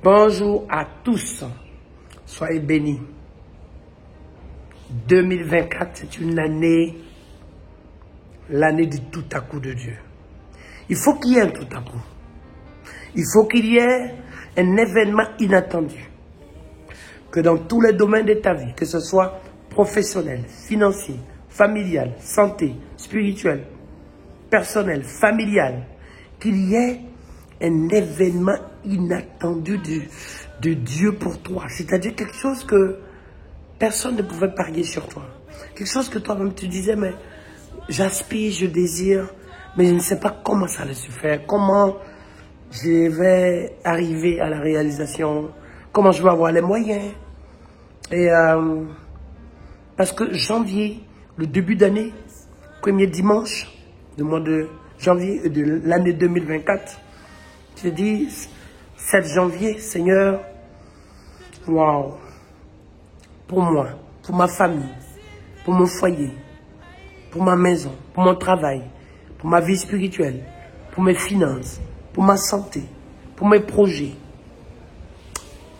Bonjour à tous, soyez bénis. 2024, c'est une année, l'année du tout à coup de Dieu. Il faut qu'il y ait un tout à coup. Il faut qu'il y ait un événement inattendu. Que dans tous les domaines de ta vie, que ce soit professionnel, financier, familial, santé, spirituel, personnel, familial, qu'il y ait un événement inattendu de Dieu pour toi. C'est-à-dire quelque chose que personne ne pouvait parier sur toi. Quelque chose que toi-même tu disais, mais j'aspire, je désire, mais je ne sais pas comment ça va se faire, comment je vais arriver à la réalisation, comment je vais avoir les moyens. Et parce que janvier, le début d'année, premier dimanche du mois de janvier de l'année 2024, je dis 7 janvier, Seigneur, waouh, pour moi, pour ma famille, pour mon foyer, pour ma maison, pour mon travail, pour ma vie spirituelle, pour mes finances, pour ma santé, pour mes projets,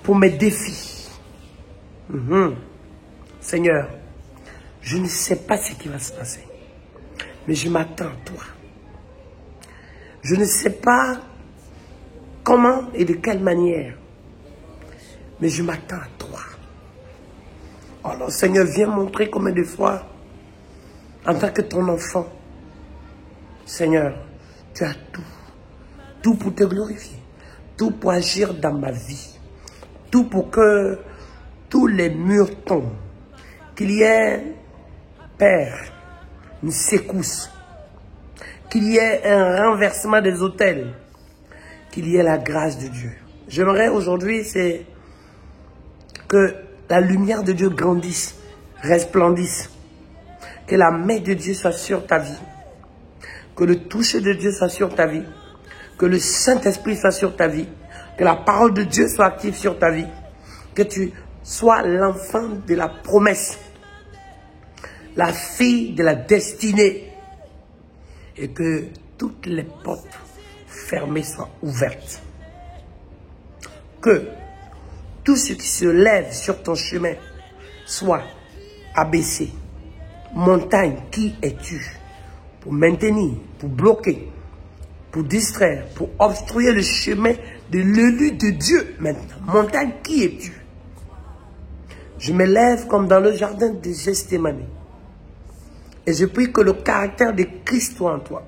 pour mes défis. Seigneur, je ne sais pas ce qui va se passer, mais je m'attends à toi. Je ne sais pas comment et de quelle manière, mais je m'attends à toi. Alors Seigneur, viens montrer combien de fois, en tant que ton enfant, Seigneur, tu as tout. Tout pour te glorifier. Tout pour agir dans ma vie. Tout pour que tous les murs tombent. Qu'il y ait, Père, une secousse. Qu'il y ait un renversement des autels. Qu'il y ait la grâce de Dieu. J'aimerais aujourd'hui, c'est que la lumière de Dieu grandisse, resplendisse. Que la main de Dieu soit sur ta vie. Que le toucher de Dieu soit sur ta vie. Que le Saint-Esprit soit sur ta vie. Que la parole de Dieu soit active sur ta vie. Que tu sois l'enfant de la promesse. La fille de la destinée. Et que toutes les portes fermées soient ouvertes. Que tout ce qui se lève sur ton chemin soit abaissé. Montagne, qui es-tu? Pour maintenir, pour bloquer, pour distraire, pour obstruer le chemin de l'élu de Dieu maintenant. Montagne, qui es-tu? Je me lève comme dans le jardin de Gethsémani. Et je prie que le caractère de Christ soit en toi.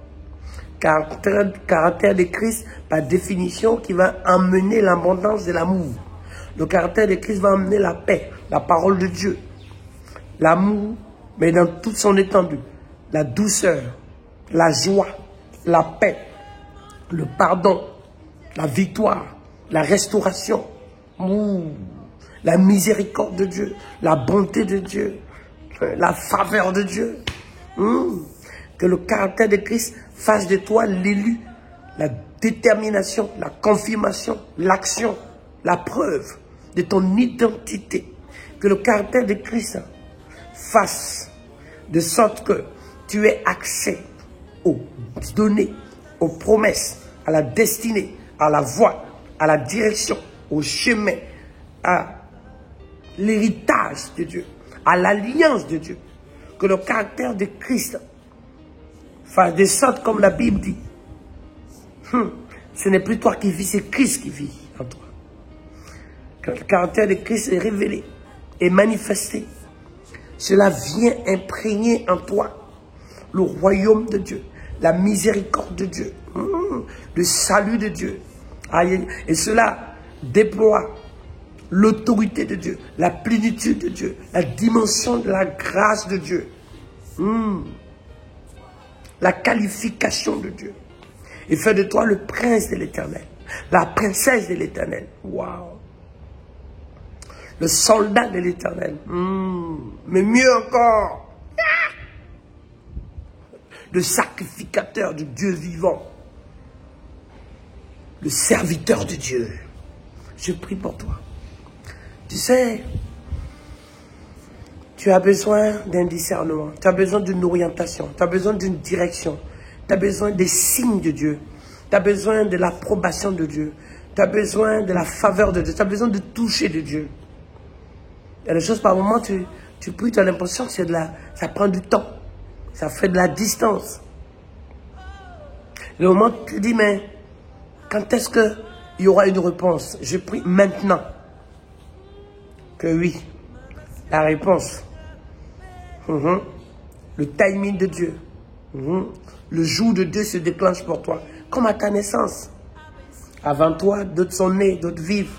Caractère de Christ, par définition, qui va emmener l'abondance de l'amour. Le caractère de Christ va emmener la paix, la parole de Dieu. L'amour, mais dans toute son étendue. La douceur, la joie, la paix, le pardon, la victoire, la restauration, la miséricorde de Dieu, la bonté de Dieu, la faveur de Dieu. Que le caractère de Christ fasse de toi l'élu, la détermination, la confirmation, l'action, la preuve de ton identité. Que le caractère de Christ fasse de sorte que tu aies accès aux données, aux promesses, à la destinée, à la voie, à la direction, au chemin, à l'héritage de Dieu, à l'alliance de Dieu. Que le caractère de Christ fasse de sorte, comme la Bible dit, ce n'est plus toi qui vis, c'est Christ qui vit en toi. Quand le caractère de Christ est révélé et manifesté, cela vient imprégner en toi le royaume de Dieu, la miséricorde de Dieu, le salut de Dieu. Et cela déploie l'autorité de Dieu, la plénitude de Dieu, la dimension de la grâce de Dieu, la qualification de Dieu. Et fait de toi le prince de l'Éternel, la princesse de l'Éternel. Waouh! Le soldat de l'Éternel. Mais mieux encore, le sacrificateur de Dieu vivant, le serviteur de Dieu. Je prie pour toi. Tu sais, tu as besoin d'un discernement, tu as besoin d'une orientation, tu as besoin d'une direction, tu as besoin des signes de Dieu, tu as besoin de l'approbation de Dieu, Tu as besoin de la faveur de Dieu. Tu as besoin de toucher de Dieu. Il y a des choses par moment, tu pries, tu as l'impression que ça prend du temps. Ça fait de la distance. Le moment où tu te dis, mais quand est-ce qu'il y aura une réponse? Je prie maintenant. Que oui, la réponse. Le timing de Dieu. Le jour de Dieu se déclenche pour toi. Comme à ta naissance. Avant toi, d'autres sont nés, d'autres vivent.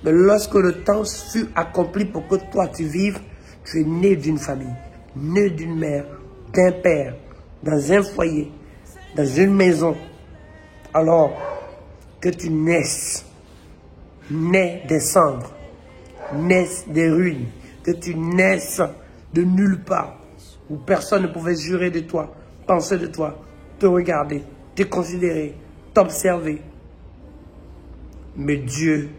Mais lorsque le temps fut accompli pour que toi tu vives, tu es né d'une famille, né d'une mère, d'un père, dans un foyer, dans une maison. Alors que tu naisses, nais des cendres, naisses des ruines, que tu naisses de nulle part, où personne ne pouvait jurer de toi, penser de toi, te regarder, te considérer, t'observer. Mais Dieu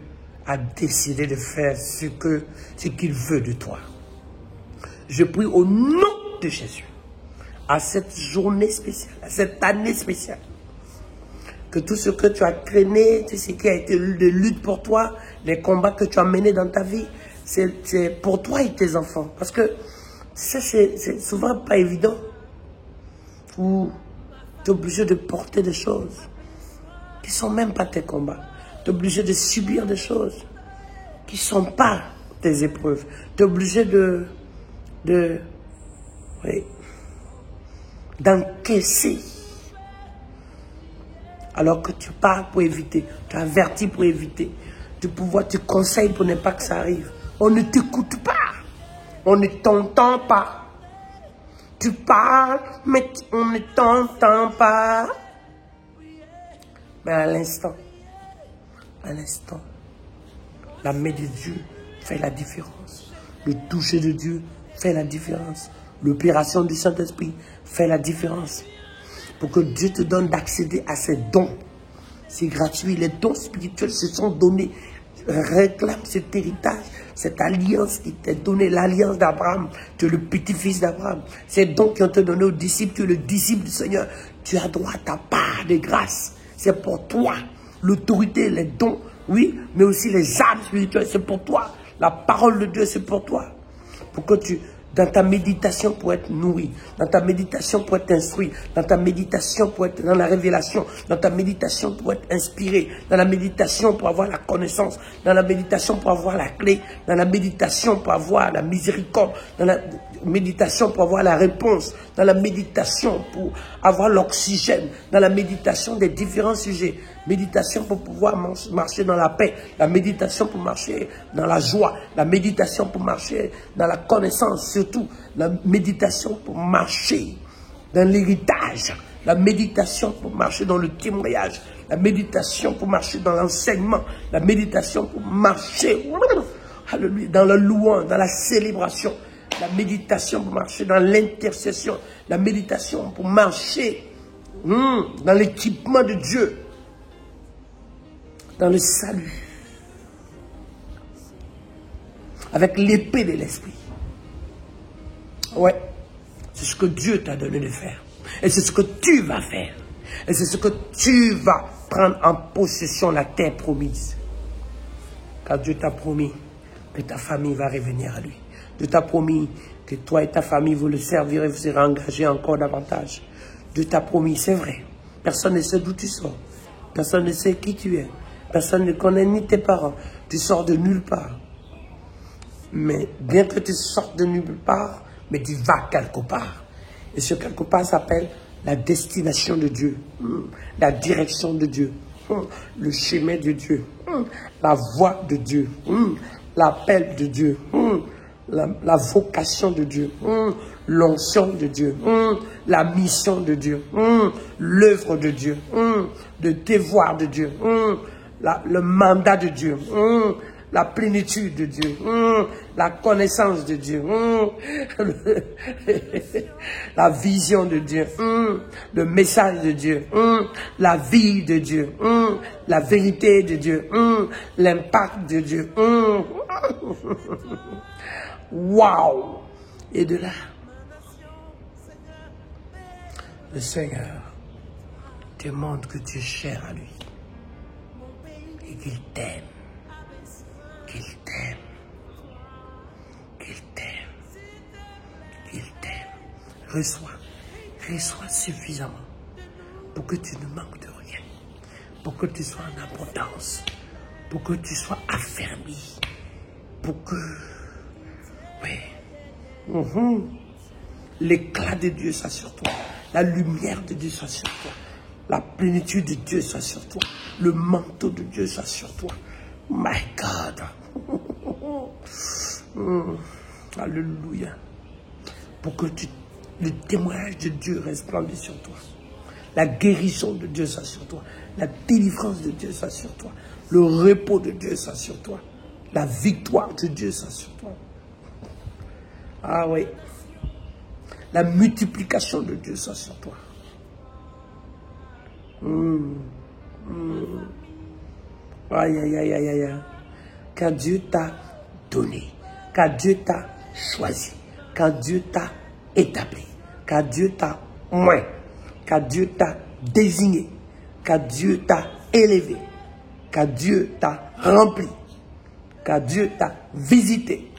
a décidé de faire ce qu'il veut de toi. Je prie au nom de Jésus, à cette journée spéciale, à cette année spéciale, que tout ce que tu as traîné, tout ce qui a été de lutte pour toi, les combats que tu as menés dans ta vie, c'est pour toi et tes enfants. Parce que ça, c'est souvent pas évident. Ou tu es obligé de porter des choses qui ne sont même pas tes combats. Tu es obligé de subir des choses qui ne sont pas tes épreuves. Tu es obligé d'encaisser. Alors que tu parles pour éviter, tu avertis pour éviter, tu conseilles pour ne pas que ça arrive. On ne t'écoute pas, on ne t'entend pas. Tu parles, mais on ne t'entend pas. Mais à l'instant, la main de Dieu fait la différence. Le toucher de Dieu fait la différence. L'opération du Saint-Esprit fait la différence. Pour que Dieu te donne d'accéder à ses dons. C'est gratuit. Les dons spirituels se sont donnés. Réclame cet héritage, cette alliance qui t'est donnée, l'alliance d'Abraham. Tu es le petit-fils d'Abraham. Ces dons qui ont été donnés aux disciples, tu es le disciple du Seigneur. Tu as droit à ta part de grâce. C'est pour toi. L'autorité, les dons, oui, mais aussi les armes spirituelles, c'est pour toi. La parole de Dieu, c'est pour toi. Pour que tu, dans ta méditation, pour être nourri, dans ta méditation, pour être instruit, dans ta méditation, pour être dans la révélation, dans ta méditation, pour être inspiré, dans la méditation, pour avoir la connaissance, dans la méditation, pour avoir la clé, dans la méditation, pour avoir la miséricorde, dans la méditation, pour avoir la réponse, dans la méditation, pour avoir l'oxygène, dans la méditation des différents sujets. Méditation pour pouvoir marcher dans la paix. La méditation pour marcher dans la joie. La méditation pour marcher dans la connaissance surtout. La méditation pour marcher dans l'héritage. La méditation pour marcher dans le témoignage. La méditation pour marcher dans l'enseignement. La méditation pour marcher dans le louange, dans la célébration. La méditation pour marcher dans l'intercession. La méditation pour marcher dans l'équipement de Dieu. Dans le salut, avec l'épée de l'esprit. Ouais, c'est ce que Dieu t'a donné de faire. Et c'est ce que tu vas faire. Et c'est ce que tu vas prendre en possession, la terre promise. Car Dieu t'a promis que ta famille va revenir à lui. Dieu t'a promis que toi et ta famille, vous le servirez, vous serez engagés encore davantage. Dieu t'a promis, c'est vrai. Personne ne sait d'où tu sors. Personne ne sait qui tu es. Personne ne connaît ni tes parents. Tu sors de nulle part. Mais bien que tu sortes de nulle part, mais tu vas quelque part. Et ce quelque part s'appelle la destination de Dieu. La direction de Dieu. Le chemin de Dieu. La voie de Dieu. L'appel de Dieu. La vocation de Dieu. L'onction de Dieu. La mission de Dieu. L'œuvre de Dieu. Le devoir de Dieu. Le mandat de Dieu, la plénitude de Dieu, la connaissance de Dieu, la vision de Dieu, le message de Dieu, la vie de Dieu, la vérité de Dieu, l'impact de Dieu. Waouh! Et de là, le Seigneur te montre que tu es cher à lui. et qu'il t'aime. Qu'il t'aime. Qu'il t'aime. Qu'il t'aime. Reçois suffisamment pour que tu ne manques de rien. Pour que tu sois en abondance. Pour que tu sois affermi. Pour que... Oui. L'éclat de Dieu soit sur toi. La lumière de Dieu soit sur toi. La plénitude de Dieu soit sur toi. Le manteau de Dieu soit sur toi. My God. Alléluia. Pour que le témoignage de Dieu resplendisse sur toi. La guérison de Dieu soit sur toi. La délivrance de Dieu soit sur toi. Le repos de Dieu soit sur toi. La victoire de Dieu soit sur toi. Ah oui. La multiplication de Dieu soit sur toi. Aïe, aïe, aïe, aïe, aïe. Quand Dieu t'a donné, quand Dieu t'a choisi, quand Dieu t'a établi, quand Dieu t'a oint, quand Dieu t'a désigné, quand Dieu t'a élevé, quand Dieu t'a rempli, quand Dieu t'a visité,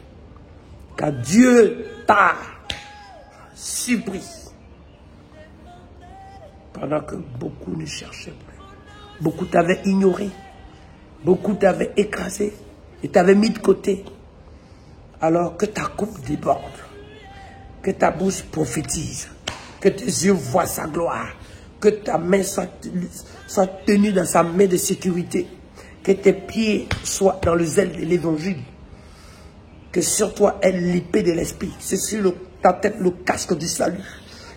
quand Dieu t'a surpris, pendant que beaucoup ne cherchaient plus, beaucoup t'avaient ignoré, beaucoup t'avaient écrasé et t'avaient mis de côté, alors que ta coupe déborde, que ta bouche prophétise, que tes yeux voient sa gloire, que ta main soit tenue dans sa main de sécurité, que tes pieds soient dans le zèle de l'évangile, que sur toi est l'épée de l'esprit, c'est sur ta tête le casque du salut,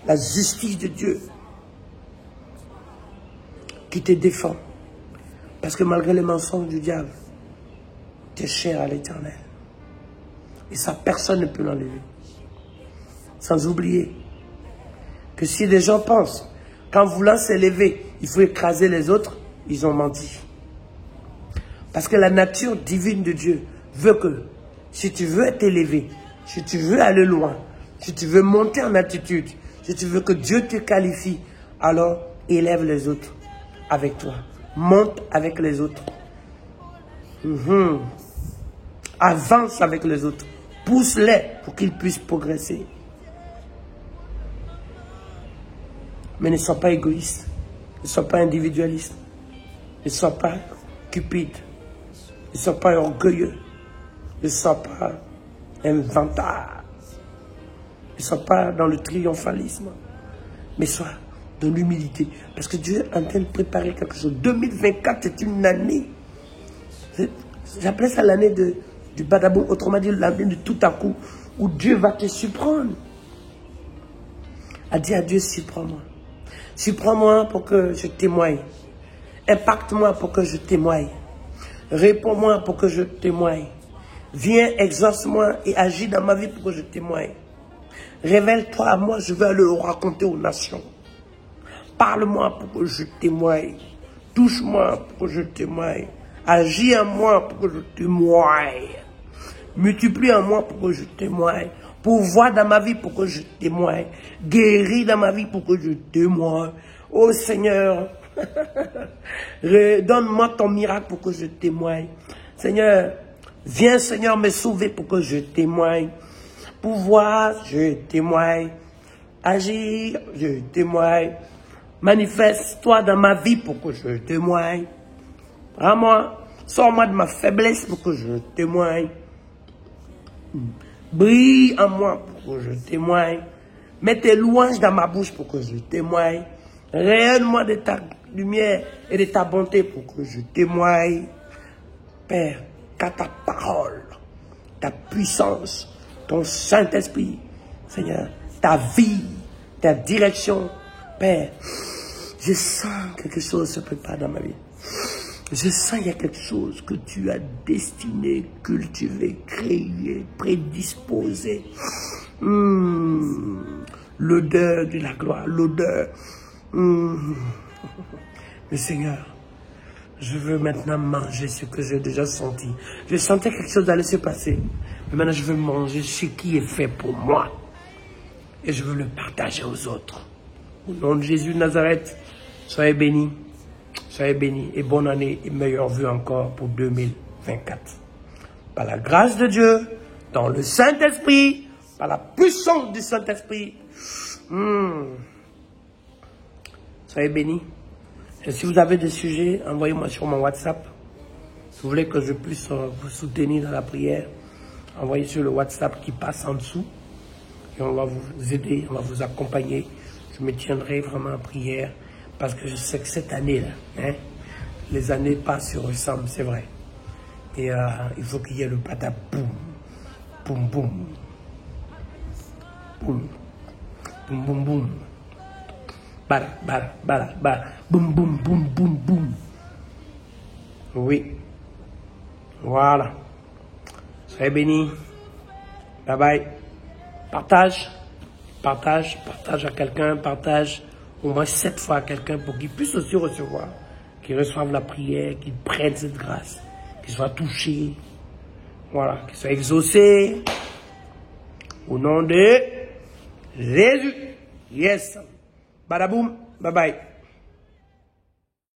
la justice de Dieu qui te défend. Parce que malgré les mensonges du diable, tu es cher à l'Éternel. Et ça, personne ne peut l'enlever. Sans oublier que si les gens pensent qu'en voulant s'élever, il faut écraser les autres, ils ont menti. Parce que la nature divine de Dieu veut que si tu veux être élevé, si tu veux aller loin, si tu veux monter en attitude, si tu veux que Dieu te qualifie, alors élève les autres avec toi. Monte avec les autres. Avance avec les autres. Pousse-les pour qu'ils puissent progresser. Mais ne sois pas égoïste. Ne sois pas individualiste. Ne sois pas cupide. Ne sois pas orgueilleux. Ne sois pas inventard. Ne sois pas dans le triomphalisme. Mais sois dans l'humilité. Parce que Dieu est en train de préparer quelque chose. 2024 est une année. J'appelle ça l'année du badabou. Autrement dit, l'année de tout à coup. Où Dieu va te surprendre. A dit à Dieu, surprends-moi. Surprends-moi pour que je témoigne. Impacte-moi pour que je témoigne. Réponds-moi pour que je témoigne. Viens, exauce-moi et agis dans ma vie pour que je témoigne. Révèle-toi à moi, je veux aller le raconter aux nations. Parle-moi pour que je témoigne. Touche-moi pour que je témoigne. Agis en moi pour que je témoigne. Multiplie en moi pour que je témoigne. Pouvoir dans ma vie pour que je témoigne. Guéris dans ma vie pour que je témoigne. Oh Seigneur, donne-moi ton miracle pour que je témoigne. Seigneur, viens Seigneur me sauver pour que je témoigne. Pouvoir, je témoigne. Agir, je témoigne. Manifeste-toi dans ma vie pour que je témoigne. Rends-moi, sors-moi de ma faiblesse pour que je témoigne. Brille en moi pour que je témoigne. Mets tes louanges dans ma bouche pour que je témoigne. Rayonne-moi de ta lumière et de ta bonté pour que je témoigne. Père, qu'à ta parole, ta puissance, ton Saint-Esprit, Seigneur, ta vie, ta direction, Père, je sens quelque chose se prépare dans ma vie. Je sens qu'il y a quelque chose que tu as destiné, cultivé, créé, prédisposé. L'odeur de la gloire, l'odeur. Le Seigneur, je veux maintenant manger ce que j'ai déjà senti. Je sentais quelque chose allait se passer. Mais maintenant, je veux manger ce qui est fait pour moi. Et je veux le partager aux autres. Au nom de Jésus de Nazareth, soyez bénis. Soyez bénis et bonne année et meilleure vue encore pour 2024. Par la grâce de Dieu, dans le Saint-Esprit, par la puissance du Saint-Esprit. Soyez bénis. Et si vous avez des sujets, envoyez-moi sur mon WhatsApp. Si vous voulez que je puisse vous soutenir dans la prière, envoyez sur le WhatsApp qui passe en dessous. Et on va vous aider, on va vous accompagner. Je me tiendrai vraiment en prière. Parce que je sais que cette année-là, hein, les années passent se ressemblent, c'est vrai. Et il faut qu'il y ait le patapoum, boum, boum, boum, boum, boum, boum, bala, bala, bala, bala, boum, boum, boum, boum, boum. Oui. Voilà. Soyez bénis. Bye bye. Partage. Partage. Partage à quelqu'un. Partage au moins 7 fois à quelqu'un pour qu'il puisse aussi recevoir. Qu'il reçoive la prière. Qu'il prenne cette grâce. Qu'il soit touché. Voilà. Qu'il soit exaucé. Au nom de Jésus. Yes. Badaboum. Bye bye.